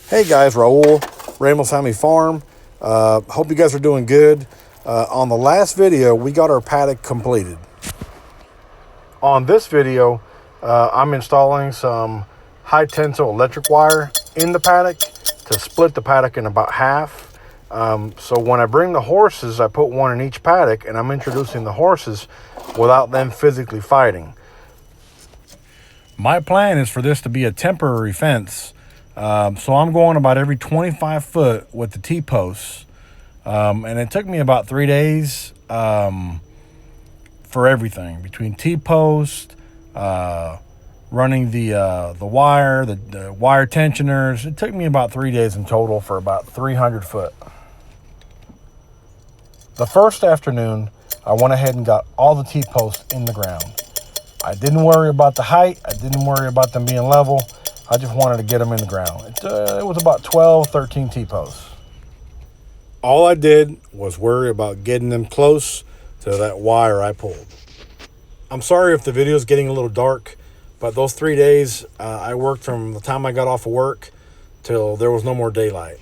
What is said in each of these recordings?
Hey guys, Raul, Rainbow Family Farm. Hope you guys are doing good. On the last video, we got our paddock completed. On this video, I'm installing some high tensile electric wire in the paddock to split the paddock in about half. So when I bring the horses, I put one in each paddock, and I'm introducing the horses without them physically fighting. My plan is for this to be a temporary fence. So I'm going about every 25 foot with the T-posts. And it took me about 3 days for everything. Between T-post, running the wire, the wire tensioners. It took me about 3 days in total for about 300 foot. The first afternoon, I went ahead and got all the T-posts in the ground. I didn't worry about the height. I didn't worry about them being level. I just wanted to get them in the ground. It was about 12, 13 T-posts. All I did was worry about getting them close to that wire I pulled. I'm sorry if the video is getting a little dark, but those 3 days, I worked from the time I got off of work till there was no more daylight.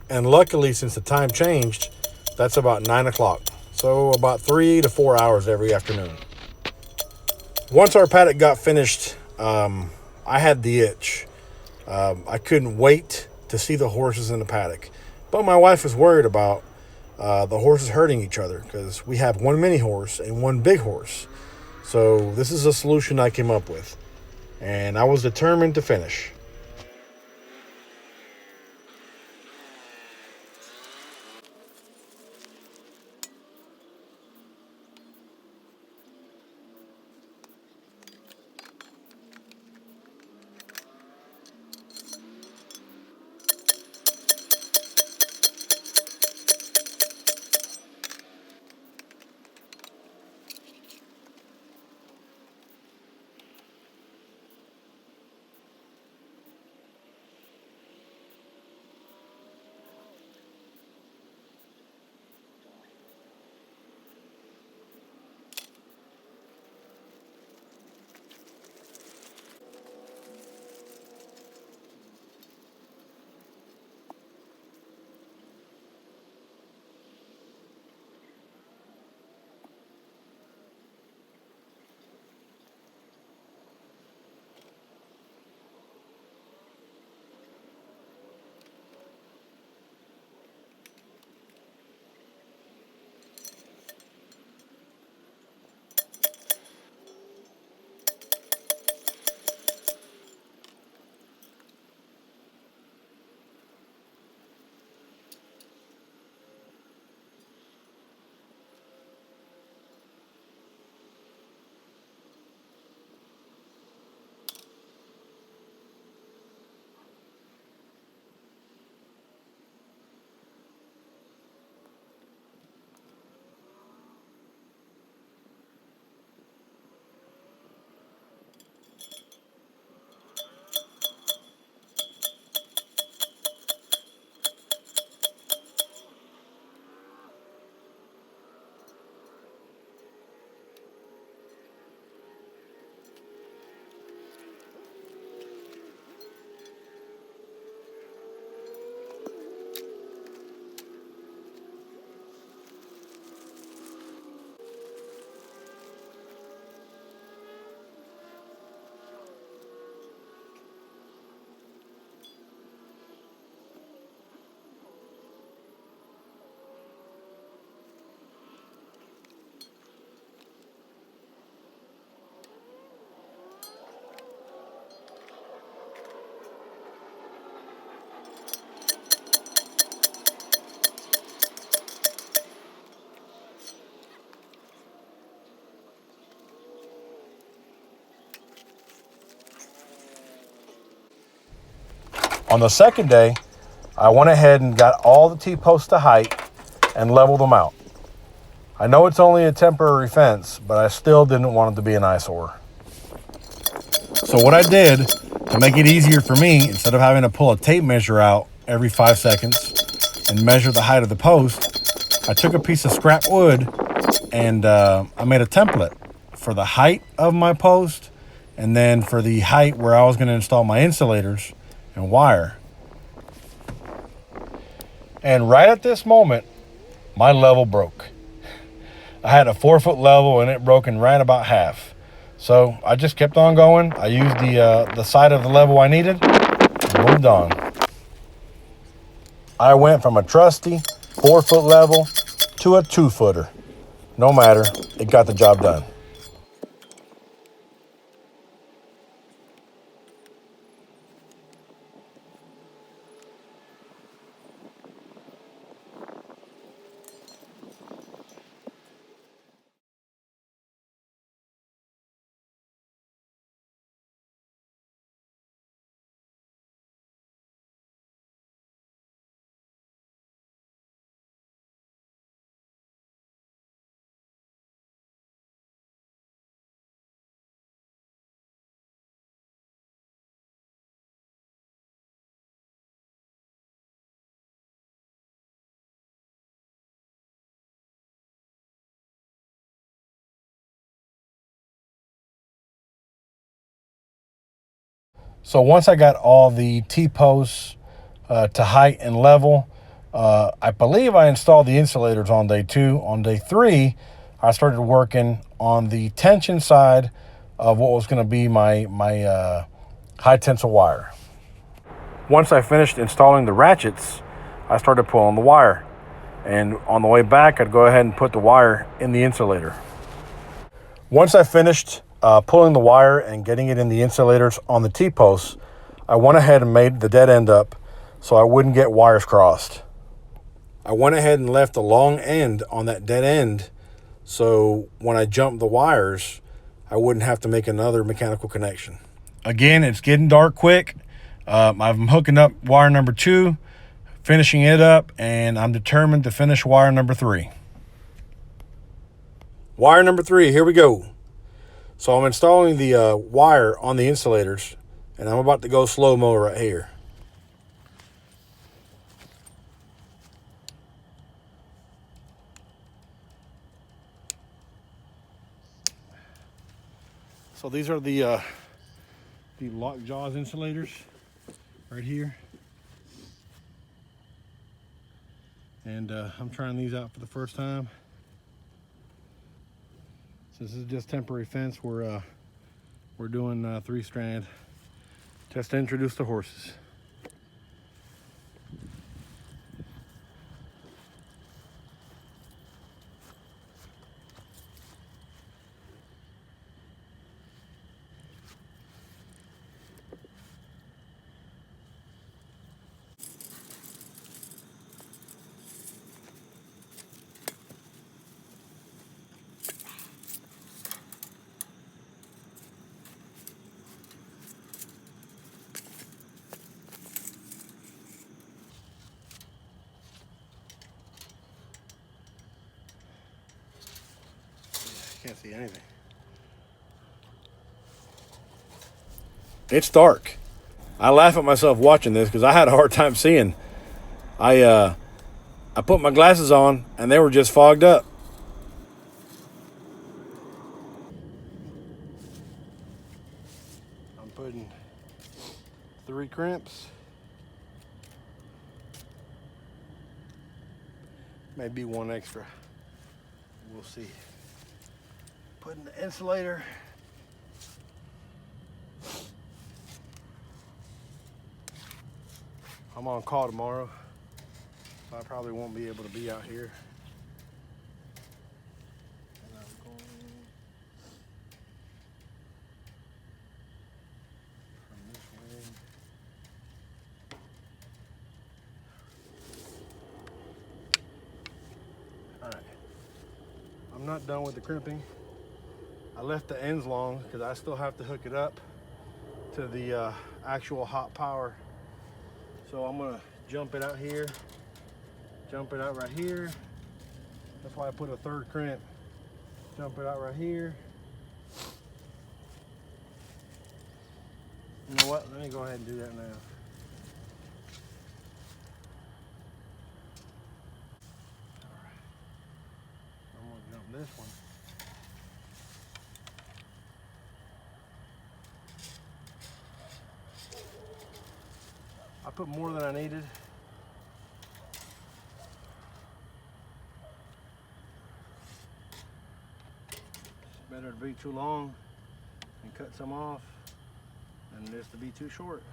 And luckily, since the time changed, that's about 9 o'clock. So about 3 to 4 hours every afternoon. Once our paddock got finished, I had the itch. I couldn't wait to see the horses in the paddock. But my wife was worried about the horses hurting each other because we have one mini horse and one big horse. So this is a solution I came up with. And I was determined to finish. On the second day, I went ahead and got all the T-posts to height and leveled them out. I know it's only a temporary fence, but I still didn't want it to be an eyesore. So what I did to make it easier for me, instead of having to pull a tape measure out every 5 seconds and measure the height of the post, I took a piece of scrap wood and I made a template for the height of my post and then for the height where I was going to install my insulators and wire. And right at this moment, my level broke. I had a 4-foot level and it broke in right about half. So I just kept on going. I used the side of the level I needed and moved on. I went from a trusty 4-foot level to a 2-footer. No matter, it got the job done. So once I got all the T-posts to height and level, I believe I installed the insulators on day 2. On day 3, I started working on the tension side of what was going to be my high tensile wire. Once I finished installing the ratchets, I started pulling the wire. And on the way back, I'd go ahead and put the wire in the insulator. Once I finished pulling the wire and getting it in the insulators on the T-posts, I went ahead and made the dead end up so I wouldn't get wires crossed. I went ahead and left the long end on that dead end so when I jumped the wires, I wouldn't have to make another mechanical connection. Again, it's getting dark quick. I'm hooking up wire number 2, finishing it up, and I'm determined to finish wire number 3. Wire number 3, here we go. So I'm installing the wire on the insulators, and I'm about to go slow-mo right here. So these are the lock jaws insulators right here. And I'm trying these out for the first time. Since this is just temporary fence, we're doing 3-strand just to introduce the horses. Can't see anything. It's dark. I laugh at myself watching this because I had a hard time seeing. I put my glasses on and they were just fogged up. I'm putting 3 crimps. Maybe 1 extra. We'll see. Putting the insulator. I'm on call tomorrow, so I probably won't be able to be out here. And I'm going from this way. All right. I'm not done with the crimping. I left the ends long because I still have to hook it up to the actual hot power. So I'm gonna jump it out here, jump it out right here. That's why I put a 3rd crimp. Jump it out right here. You know what? Let me go ahead and do that now. All right. I'm gonna jump this one. I put more than I needed. be too long and cut some off, and this to be too short.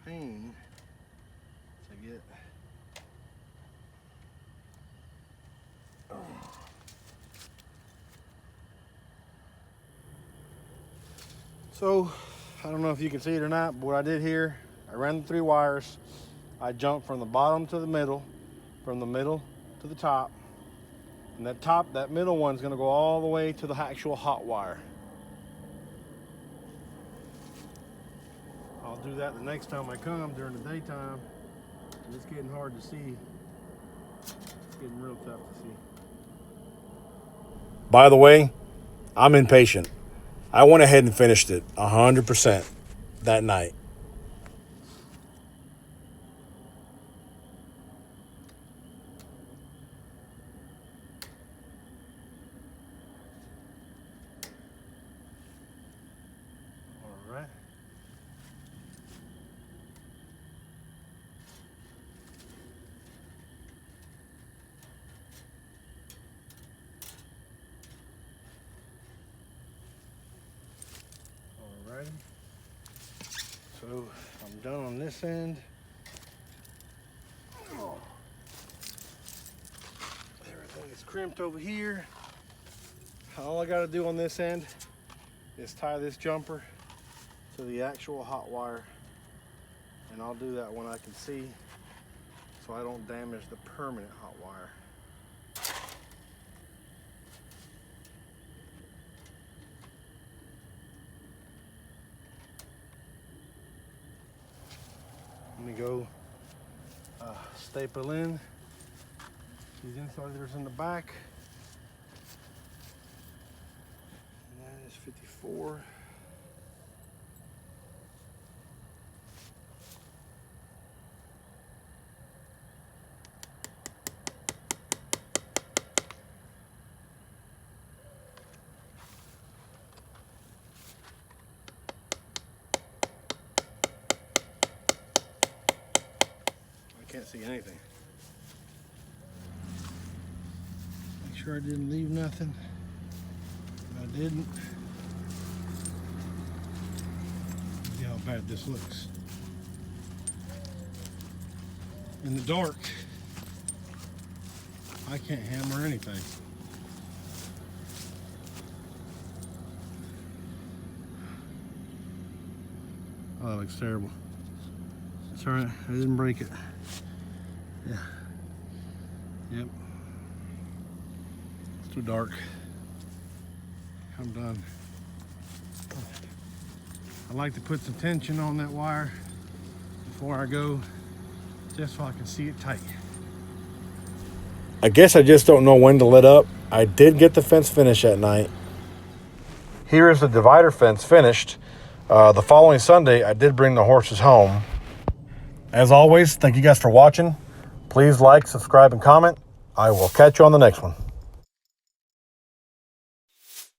Pain to get. So, I don't know if you can see it or not, but what I did here, I ran the 3 wires. I jumped from the bottom to the middle, from the middle to the top. And that middle one's gonna go all the way to the actual hot wire. I'll do that the next time I come during the daytime. It's getting hard to see. It's getting real tough to see. By the way, I'm impatient. I went ahead and finished it 100% that night. All right. Alrighty. So I'm done on this end. Oh. Everything is crimped over here. All I got to do on this end is tie this jumper to the actual hot wire, and I'll do that when I can see, so I don't damage the permanent hot wire. Let me go staple in these insulators in the back. And that is 54. Can't see anything. Make sure I didn't leave nothing. I didn't. See how bad this looks. In the dark, I can't hammer anything. Oh, that looks terrible. It's all right, I didn't break it. Yeah. Yep. It's too dark. I'm done. I like to put some tension on that wire before I go, just so I can see it tight. I guess I just don't know when to let up. I did get the fence finished at night. Here is the divider fence finished. The following Sunday, I did bring the horses home. As always, thank you guys for watching. Please like, subscribe, and comment. I will catch you on the next one.